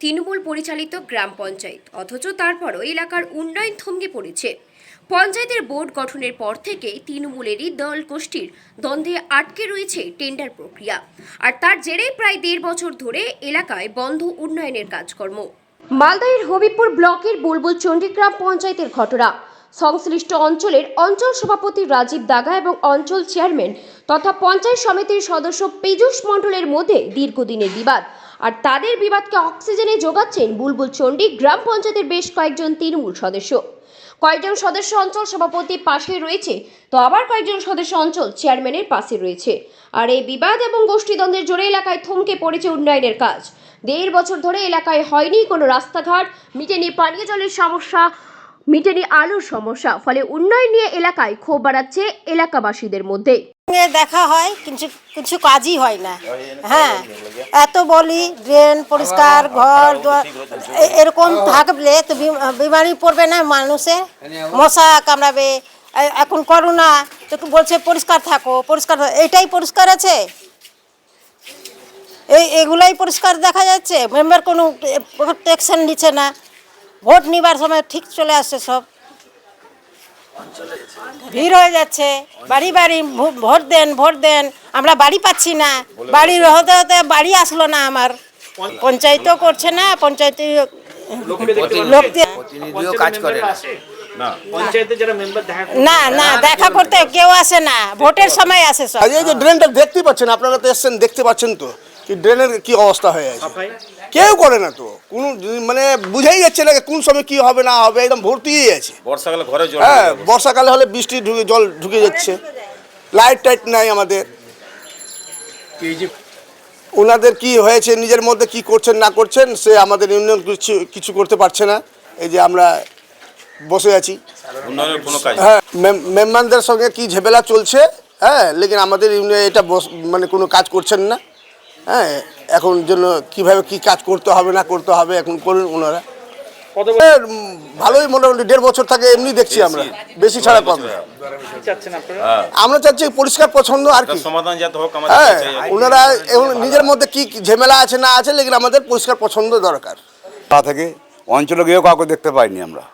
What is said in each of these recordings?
তৃণমূল পরিচালিত গ্রাম পঞ্চায়েত, অথচ তারপরও এলাকার উন্নয়ন থমকে পড়েছে। পঞ্চায়েতের বোর্ড গঠনের পর থেকেই তৃণমূলেরই দল গোষ্ঠীর দ্বন্দ্বে আটকে রয়েছে টেন্ডার প্রক্রিয়া, আর তার জেরেই প্রায় ১.৫ বছর ধরে এলাকায় বন্ধ উন্নয়নের কাজকর্ম। মালদাহের হবিবপুর ব্লকের বুলবুল চণ্ডী গ্রাম পঞ্চায়েতের ঘটনা। সংশ্লিষ্ট অঞ্চলের অঞ্চল সভাপতি রাজীব দাগা এবং অঞ্চল চেয়ারম্যান তথা পঞ্চায়েত সমিতির সদস্য পীযূষ মণ্ডলের মধ্যে দীর্ঘদিনের বিবাদ, আর তাদের বিবাদকে অক্সিজেনে যোগাচ্ছেন বুলবুল চণ্ডী গ্রাম পঞ্চায়েতের বেশ কয়েকজন তৃণমূল সদস্য। কয়েকজন সদস্য অঞ্চল সভাপতির পাশে রয়েছে, তো আবার কয়েকজন সদস্য অঞ্চল চেয়ারম্যানের পাশে রয়েছে। আর এই বিবাদ এবং গোষ্ঠীদ্বন্দ্বের জোরে এলাকায় থমকে পড়েছে উন্নয়নের কাজ। ১.৫ বছর ধরে এলাকায় হয়নি কোনো রাস্তাঘাট, মিটেনি পানীয় জলের সমস্যা, মিটেনি আলুর সমস্যা। ফলে উন্নয়ন নিয়ে এলাকায় ক্ষোভ বাড়াচ্ছে এলাকাবাসীদের মধ্যে। দেখা হয় কিন্তু কিছু কাজই হয় না। হ্যাঁ, এত বলি ড্রেন পরিষ্কার, ঘর এরকম থাকলে তো বিমারি পড়বে না মানুষের, মশা কামড়াবে। এখন করোনা তো বলছে পরিষ্কার থাকো, পরিষ্কার, এটাই পরিষ্কার আছে, এগুলাই পরিষ্কার দেখা যাচ্ছে। মেম্বার কোনো প্রোটেকশন নিচ্ছে না। ভোট নিবার সময় ঠিক চলে আসছে, সব ভিড় হয়ে যাচ্ছে। বাড়ি বাড়ি ভোট দেন, ভোট দেন, আমরা বাড়ি পাচ্ছি না। বাড়ি হতে হতে বাড়ি আসলো না আমার। পঞ্চায়েতও করছে না, পঞ্চায়েতে লোক কাজ করে না। না না, দেখা করতে কেউ আসে না, ভোটের সময় আসে সব। এই যে ড্রেনটা দেখতে পাচ্ছেন, আপনারা তো এসছেন, দেখতে পাচ্ছেন তো কি ড্রেনের কি অবস্থা হয়ে আছে। কেউ করে না তো, কোনো মানে বুঝাই যাচ্ছে না কোন সময় কি হবে না হবে, একদম ভর্তি হয়ে আছে। বর্ষাকালে ঘরে জল, হ্যাঁ, বর্ষাকালে হলে বৃষ্টি জল ঢুকে যাচ্ছে। লাইট টাইট নাই আমাদের। ওনাদের কি হয়েছে, নিজের মধ্যে কি করছেন না করছেন, সে আমাদের ইউনিয়ন কিছু করতে পারছে না। এই যে আমরা বসে আছি, হ্যাঁ, মেম্বারদের সঙ্গে কি ঝামেলা চলছে। হ্যাঁ, লেকিন আমাদের ইউনিয়ন এটা মানে কোনো কাজ করছেন না। হ্যাঁ, এখন জন্য কিভাবে কি কাজ করতে হবে না করতে হবে এখন করুন ওনারা। ভালোই, মোটামুটি ১.৫ বছর থাকে এমনি দেখছি আমরা, বেশি ছাড়া কম। আমরা চাচ্ছি পরিষ্কার পছন্দ আর কি সমাধান যাতে হোক। হ্যাঁ, ওনারা নিজের মধ্যে কি ঝামেলা আছে না আছে, লেকিন আমাদের পরিষ্কার পছন্দ দরকার। তা থেকে অঞ্চলে গিয়েও কাউকে দেখতে পাইনি আমরা।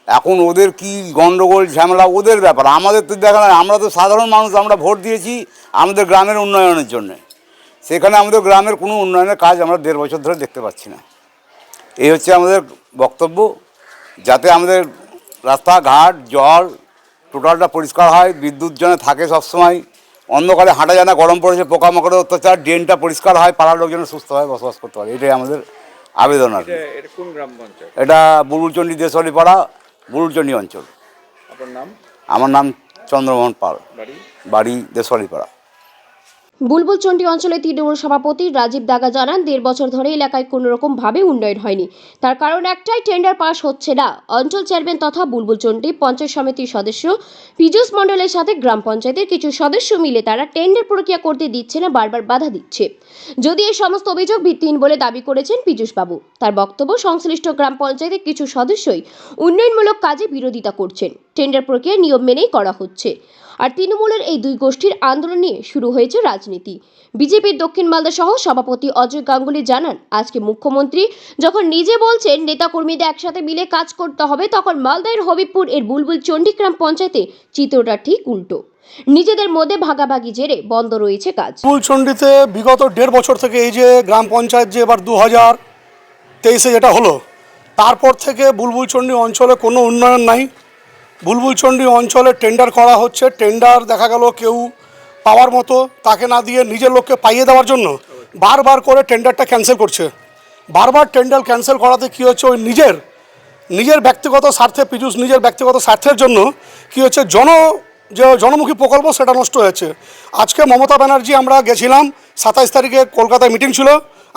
এখন ওদের কি গন্ডগোল ঝামেলা ওদের ব্যাপার, আমাদের তো দেখা না। আমরা তো সাধারণ মানুষ, আমরা ভোট দিয়েছি আমাদের গ্রামের উন্নয়নের জন্য। সেখানে আমাদের গ্রামের কোনো উন্নয়নের কাজ আমরা ১.৫ বছর ধরে দেখতে পাচ্ছি না। এই হচ্ছে আমাদের বক্তব্য, যাতে আমাদের রাস্তাঘাট, জল টোটালটা পরিষ্কার হয়, বিদ্যুৎ যেন থাকে সবসময়, অন্ধকারে হাঁটা যায় না, গরম পড়েছে, পোকামাকড়ের অত্যাচার, ড্রেনটা পরিষ্কার হয়, পাড়ার লোকজন সুস্থভাবে বসবাস করতে পারে। এটাই আমাদের আবেদন আর কি। এটা বুলবুলচণ্ডী দেশওয়ালি পাড়া, বুলবুলচণ্ডী অঞ্চল। আমার নাম চন্দ্রমোহন পাল, বাড়ি দেশওয়ালি পাড়া। বুলবুল চণ্ডী অঞ্চলের তৃণমূল সভাপতি রাজীব দাগা জানান, ১.৫ বছর ধরে এলাকায় কোনো রকম ভাবে উন্নয়ন হয়নি। তার কারণ একটাই, টেন্ডার পাস হচ্ছে না। অঞ্চল চেয়ারম্যান তথা বুলবুল চণ্ডী পঞ্চায়েত সমিতির সদস্য পীযূষ মণ্ডলের সাথে গ্রাম পঞ্চায়েতের কিছু সদস্য মিলে তারা টেন্ডার প্রক্রিয়া করতে দিচ্ছে না, বারবার বাধা দিচ্ছে। যদি এই সমস্ত অভিযোগ ভিত্তিহীন বলে দাবি করেছেন পীযূষ বাবু। তার বক্তব্য, সংশ্লিষ্ট গ্রাম পঞ্চায়েতের কিছু সদস্যই উন্নয়নমূলক কাজে বিরোধিতা করছেন। টেন্ডার প্রক্রিয়া নিয়ম মেনেই করা হচ্ছে। আর তৃণমূলের এই দুই গোষ্ঠীর আন্দোলন নিয়ে শুরু হয়েছে রাজনীতি। বিজেপির দক্ষিণ মালদা সহ সভাপতি অজয় গাঙ্গুলি জানান, আজকে মুখ্যমন্ত্রী যখন নিজে বলছেন নেতাকর্মীদের একসাথে মিলে কাজ করতে হবে, তখন মালদার হবিবপুর এর বুলবুল চণ্ডী গ্রাম পঞ্চায়েতে চিত্রটা ঠিক উল্টো। নিজেদের মধ্যে ভাগাভাগি জেরে বন্ধ রয়েছে কাজ। বুলবুল চণ্ডীতে বিগত ১.৫ বছর থেকে এই যে গ্রাম পঞ্চায়েত যে এবার ২০২৩-এ যেটা হলো, তারপর থেকে বুলবুল চণ্ডী অঞ্চলে কোনো উন্নয়ন নাই। বুলবুল চণ্ডী অঞ্চলে টেন্ডার করা হচ্ছে, টেন্ডার দেখা গেল কেউ পাওয়ার মতো তাকে না দিয়ে নিজের লোককে পাইয়ে দেওয়ার জন্য বারবার করে টেন্ডারটা ক্যান্সেল করছে। বারবার টেন্ডার ক্যান্সেল করাতে কী হচ্ছে, ওই নিজের ব্যক্তিগত স্বার্থে, পীযূষ নিজের ব্যক্তিগত স্বার্থের জন্য কী হচ্ছে, যে জনমুখী প্রকল্প সেটা নষ্ট হয়েছে। আজকে মমতা ব্যানার্জি, আমরা গেছিলাম ২৭ তারিখে কলকাতায় মিটিং ছিল,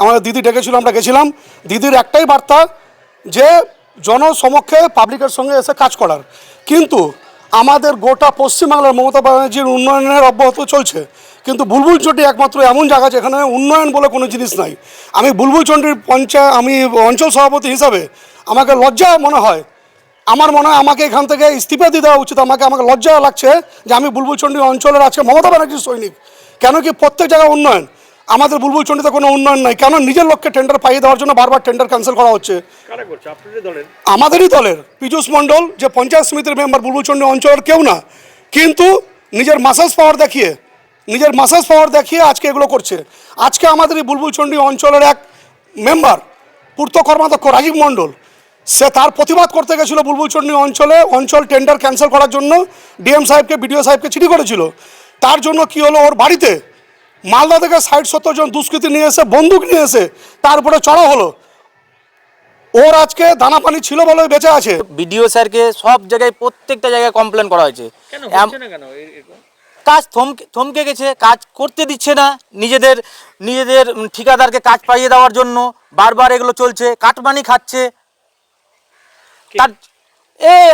আমাদের দিদি ডেকেছিল, আমরা গেছিলাম। দিদির একটাই বার্তা যে জনসমক্ষে পাবলিকের সঙ্গে এসে কাজ করার। কিন্তু আমাদের গোটা পশ্চিমবাংলার মমতা ব্যানার্জির উন্নয়নের অব্যাহত চলছে, কিন্তু বুলবুল চণ্ডী একমাত্র এমন জায়গা যেখানে উন্নয়ন বলে কোনো জিনিস নাই। আমি বুলবুল চণ্ডীর আমি অঞ্চল সভাপতি হিসাবে আমাকে লজ্জা মনে হয়। আমার মনে হয় আমাকে এখান থেকে ইস্তিফা দিয়ে দেওয়া উচিত। আমাকে লজ্জা লাগছে যে আমি বুলবুল চণ্ডী অঞ্চলের আজকে মমতা ব্যানার্জির সৈনিক। কেন কি প্রত্যেক জায়গায় উন্নয়ন। আমাদের বুলবুলচন্ডিতে কোনো উন্নয়ন নাই। কেন নিজের লোককে টেন্ডার পাইয়ে দেওয়ার জন্য বারবার টেন্ডার ক্যান্সেল করা হচ্ছে। আমাদেরই দলের পীযূষ মণ্ডল, যে পঞ্চায়েত সমিতির মেম্বার, বুলবুলচন্ডী অঞ্চলের কেউ না, কিন্তু নিজের মাসাজ পাওয়ার দেখিয়ে আজকে এগুলো করছে। আজকে আমাদের এই বুলবুলচন্ডী অঞ্চলের এক মেম্বার পূর্ত কর্মাধ্যক্ষ রাজীব মণ্ডল, সে তার প্রতিবাদ করতে গেছিল বুলবুলচন্ডী অঞ্চল টেন্ডার ক্যান্সেল করার জন্য ডিএম সাহেবকে, বিডিও সাহেবকে চিঠি করেছিল। তার জন্য কি হলো, ওর বাড়িতে মালদা থেকে 60-70 জন দুষ্কৃতী নিয়ে এসে, বন্দুক নিয়ে এসে তার উপরে চড়া হলো। ওর আজকে দানা পানি ছিল বলে বেঁচে আছে। বিডিও স্যারকে সব জায়গায়, প্রত্যেকটা জায়গায় কমপ্লেন করা হয়েছে। কাজ থমকে গেছে, কাজ করতে দিচ্ছে না। নিজেদের ঠিকাদারকে কাজ পাইয়ে দেওয়ার জন্য বারবার এগুলো চলছে, কাটমানি খাচ্ছে। তার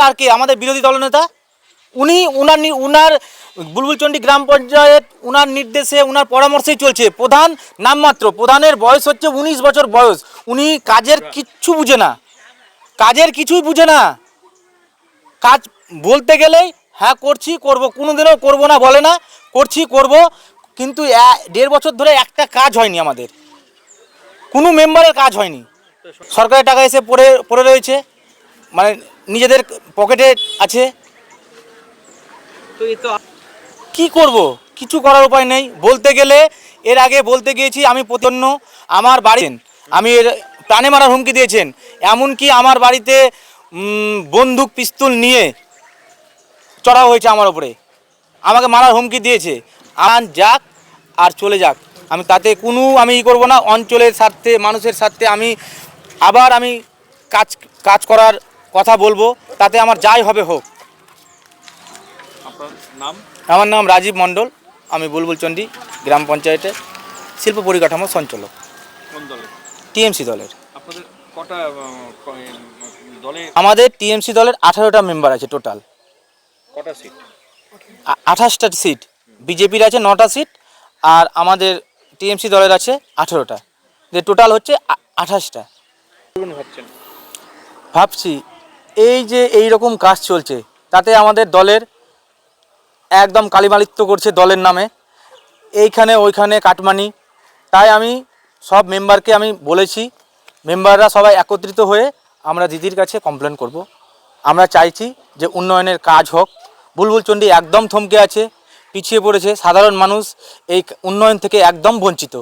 আর কি আমাদের বিরোধী দলনেতা, উনার বুলবুলচন্ডী গ্রাম পঞ্চায়েত উনার নির্দেশে, উনার পরামর্শেই চলছে। প্রধান নামমাত্র, প্রধানের বয়স হচ্ছে 19 বছর বয়স। উনি কাজের কিছুই বুঝে না। কাজ বলতে গেলেই হ্যাঁ করছি, করব, কোনোদিনও করব না বলে না, করছি করব, কিন্তু 1.5 বছর ধরে একটা কাজ হয়নি, আমাদের কোনো মেম্বারের কাজ হয়নি। সরকারের টাকা এসে পড়ে রয়েছে, মানে নিজেদের পকেটে আছে। কি করব, কিছু করার উপায় নেই। বলতে গেলে, এর আগে বলতে গিয়েছি আমি প্রতিপন্ন, আমার বাড়ি আমি প্রাণে মারার হুমকি দিয়েছেন। এমনকি আমার বাড়িতে বন্দুক পিস্তল নিয়ে চড়া হয়েছে আমার উপরে, আমাকে মারার হুমকি দিয়েছে। যাক আর চলে যাক, আমি তাতে আমি করব না। অঞ্চলের স্বার্থে, মানুষের স্বার্থে আমি কাজ করার কথা বলবো, তাতে আমার যাই হবে হোক। আমার নাম রাজীব মণ্ডল, আমি বুলবুলচন্ডী গ্রাম পঞ্চায়েতের শিল্প পরিকাঠামো সঞ্চালক। টিএমসি দলের। আমাদের টিএমসি দলের 18টা মেম্বার আছে টোটাল। 28টা সিট, বিজেপির আছে 9টা সিট, আর আমাদের টিএমসি দলের আছে 18টা, যে টোটাল হচ্ছে 28টা। ভাবছি এই রকম কাজ চলছে, তাতে আমাদের দলের একদম কালিমালিত্য করছে দলের নামে, এইখানে ওইখানে কাটমানি। তাই আমি সব মেম্বারকে আমি বলেছি, মেম্বাররা সবাই একত্রিত হয়ে আমরা দিদির কাছে কমপ্লেন করব। আমরা চাইছি যে উন্নয়নের কাজ হোক। বুলবুলচন্ডী একদম থমকে আছে, পিছিয়ে পড়েছে, সাধারণ মানুষ এই উন্নয়ন থেকে একদম বঞ্চিত।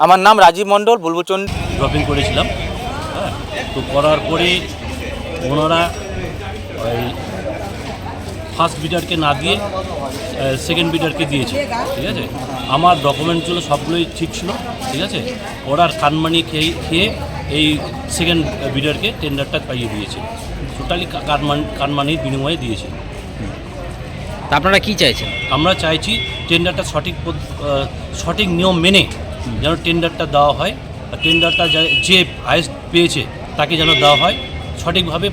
আমার নাম রাজীব মণ্ডল, বুলবুলচন্ডী। ড্রপিং করেছিলাম, হ্যাঁ, তো করার পরে ওনারা ওই ফার্স্ট বিডারকে না দিয়ে সেকেন্ড বিডারকে দিয়েছে, ঠিক আছে। আমার ডকুমেন্টগুলো সবগুলোই ঠিক ছিল, ঠিক আছে। ওরার কানমানি খেয়ে এই সেকেন্ড বিডারকে টেন্ডারটা পাইয়ে দিয়েছে, টোটালি কানমানির বিনিময়ে দিয়েছে। তা আপনারা কি চাইছেন? আমরা চাইছি টেন্ডারটা সঠিক নিয়ম মেনে যেন টেন্ডারটা দেওয়া হয়, আর টেন্ডারটা যে হায়েস্ট পেয়েছে তাকে যেন দেওয়া হয়, সঠিকভাবে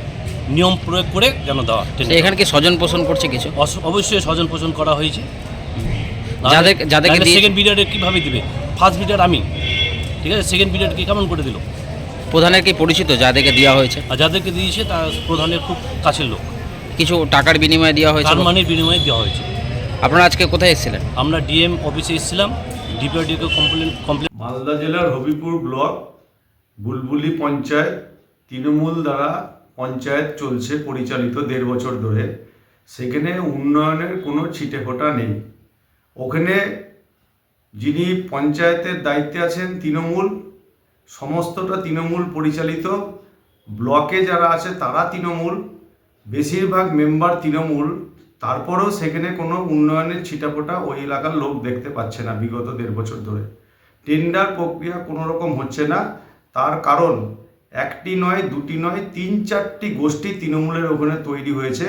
নিয়ম প্রয়োগ করে যেন দেওয়া। এখানে কি স্বজন পোষণ করছে কিছু? অবশ্যই স্বজন পোষণ করা হয়েছে। যাদেরকে সেকেন্ড বিডারে কীভাবে দিবে? ফার্স্ট বিডার আমি, ঠিক আছে, সেকেন্ড বিডারকে কেমন করে দিল? প্রধানের কি পরিচিত যাদেরকে দেওয়া হয়েছে? আর যাদেরকে দিয়েছে তার প্রধানের খুব কাছের লোক। কিছু টাকার বিনিময়ে দেওয়া হয়েছে? কানমানির বিনিময়ে দেওয়া হয়েছে। আপনারা আজকে কোথায় এসেছিলেন? আমরা ডিএম অফিসে এসেছিলাম, ডিপিআরডিওকে কমপ্লেন। মালদা জেলার হবিপুর ব্লক বুলবুলি পঞ্চায়েত তৃণমূল দ্বারা পঞ্চায়েত চলছে, পরিচালিত 1.5 বছর ধরে। সেখানে উন্নয়নের কোনো ছিটেফোঁটা নেই। ওখানে যিনি পঞ্চায়েতের দায়িত্বে আছেন তৃণমূল, সমস্তটা তৃণমূল পরিচালিত। ব্লকে যারা আছে তারা তৃণমূল, বেশিরভাগ মেম্বার তৃণমূল। তারপরেও সেখানে কোনো উন্নয়নের ছিটাফোঁটা ওই এলাকার লোক দেখতে পাচ্ছে না বিগত 1.5 বছর ধরে। টেন্ডার প্রক্রিয়া কোনো রকম হচ্ছে না। তার কারণ একটি নয়, দুটি নয়, 3-4টি গোষ্ঠী তৃণমূলের ওখানে তৈরি হয়েছে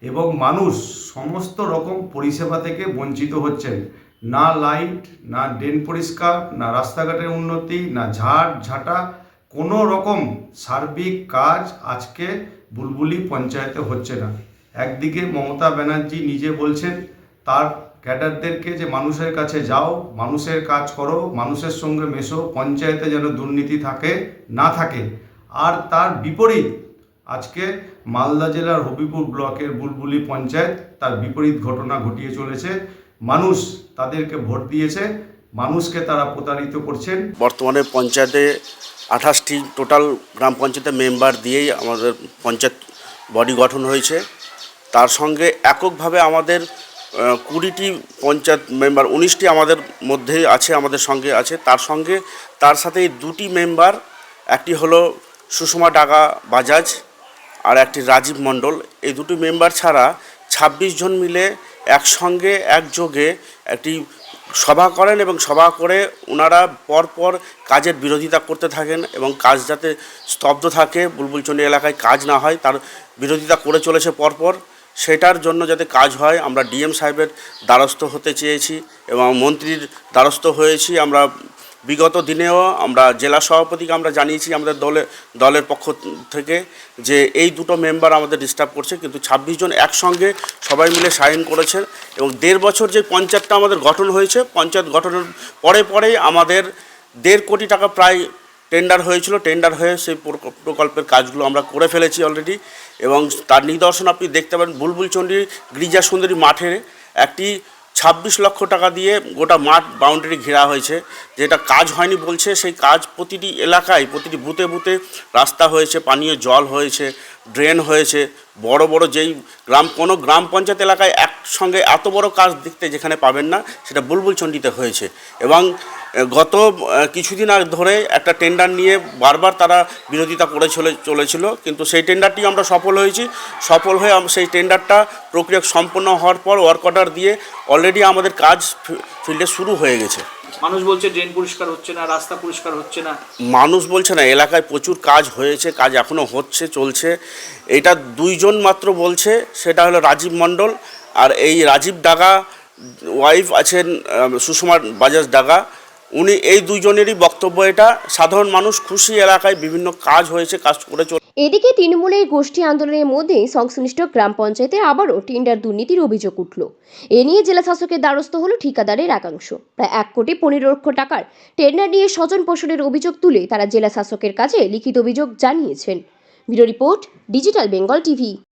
এবং মানুষ সমস্ত রকম পরিষেবা থেকে বঞ্চিত হচ্ছেন। না লাইট, না ড্রেন পরিষ্কার, না রাস্তাঘাটের উন্নতি, না ঝাঁটা, কোনো রকম সার্বিক কাজ আজকে বুলবুলি পঞ্চায়েতে হচ্ছে না। একদিকে মমতা ব্যানার্জি নিজে বলছেন তার ক্যাডারদেরকে যে মানুষের কাছে যাও, মানুষের কাজ করো, মানুষের সঙ্গে মেশো, পঞ্চায়েতে যেন দুর্নীতি না থাকে। আর তার বিপরীত আজকে মালদা জেলার হবিপুর ব্লকের বুলবুলি পঞ্চায়েত তার বিপরীত ঘটনা ঘটিয়ে চলেছে। মানুষ তাদেরকে ভোট দিয়েছে, মানুষকে তারা প্রতারিত করছেন। বর্তমানে পঞ্চায়েতে 28টি টোটাল গ্রাম পঞ্চায়েতের মেম্বার দিয়েই আমাদের পঞ্চায়েত বডি গঠন হয়েছে। তার সঙ্গে এককভাবে আমাদের 20টি পঞ্চায়েত মেম্বার, 19টি আমাদের মধ্যেই আছে, আমাদের সঙ্গে আছে। তার সাথে 2টি মেম্বার, একটি হলো সুষমা ডাগা বাজাজ আর একটি রাজীব মণ্ডল। এই 2টি মেম্বার ছাড়া 26 জন মিলে একসঙ্গে একযোগে একটি সভা করেন এবং সভা করে ওনারা পরপর কাজের বিরোধিতা করতে থাকেন এবং কাজ যাতে স্তব্ধ থাকে, বুলবুলচন্ডী এলাকায় কাজ না হয় তার বিরোধিতা করে চলেছে পরপর। সেটার জন্য যাতে কাজ হয় আমরা ডিএম সাহেবের দ্বারস্থ হতে চেয়েছি এবং মন্ত্রীর দ্বারস্থ হয়েছি। আমরা বিগত দিনেও আমরা জেলা সভাপতিকে আমরা জানিয়েছি আমাদের দলের পক্ষ থেকে যে এই 2টো মেম্বার আমাদের ডিস্টার্ব করছে, কিন্তু 26 জন একসঙ্গে সবাই মিলে সাইন করেছেন এবং 1.5 বছর যে পঞ্চায়েতটা আমাদের গঠন হয়েছে, পঞ্চায়েত গঠনের পরেই আমাদের 1.5 কোটি টাকা প্রায় টেন্ডার হয়েছিল। টেন্ডার হয়ে সেই প্রকল্পের কাজগুলো আমরা করে ফেলেছি অলরেডি এবং তার নিদর্শন আপনি দেখতে পারেন বুলবুলচন্ডী গিরিজা সুন্দরী মাঠে একটি 26 লক্ষ টাকা দিয়ে গোটা মাঠ বাউন্ডারি ঘেরা হয়েছে, যেটা কাজ হয়নি বলছে। সেই কাজ প্রতিটি এলাকায়, প্রতিটি বুথে বুথে রাস্তা হয়েছে, পানীয় জল হয়েছে, ড্রেন হয়েছে। বড় বড় যেই কোনো গ্রাম পঞ্চায়েত এলাকায় একসঙ্গে এত বড় কাজ দেখতে যেখানে পাবেন না, সেটা বুলবুলচন্ডীতে হয়েছে। এবং গত কিছুদিন আগে ধরে একটা টেন্ডার নিয়ে বারবার তারা বিরোধিতা করে চলেছিল, কিন্তু সেই টেন্ডারটি আমরা সফল হয়ে সেই টেন্ডারটা প্রক্রিয়া সম্পন্ন হওয়ার পর ওয়ার্ক অর্ডার দিয়ে অলরেডি আমাদের কাজ ফিল্ডে শুরু হয়ে গেছে। মানুষ বলছে ড্রেন পরিষ্কার হচ্ছে না, রাস্তা পরিষ্কার হচ্ছে না। মানুষ বলছে না, এলাকায় প্রচুর কাজ হয়েছে, কাজ এখনও হচ্ছে, চলছে। এটা 2 জন মাত্র বলছে, সেটা হলো রাজীব মণ্ডল আর এই রাজীব ডাগা ওয়াইফ আছেন সুষমা বাজাজ ডাগা। উনি এই 2 জনেরই বক্তব্য এটা। সাধারণ মানুষ খুশি, এলাকায় বিভিন্ন কাজ হয়েছে, কাজ করে চলে। এদিকে তৃণমূলের গোষ্ঠী আন্দোলনের মধ্যে সংশ্লিষ্ট গ্রাম পঞ্চায়েতে আবারও টেন্ডার দুর্নীতির অভিযোগ উঠল। এ নিয়ে জেলা শাসকের দ্বারস্থ হল ঠিকাদারের একাংশ। প্রায় 1 কোটি 15 লক্ষ টাকার টেন্ডার নিয়ে স্বজন পোষণের অভিযোগ তুলে তারা জেলা শাসকের কাছে লিখিত অভিযোগ জানিয়েছেন। Bureau report, digital Bengal TV.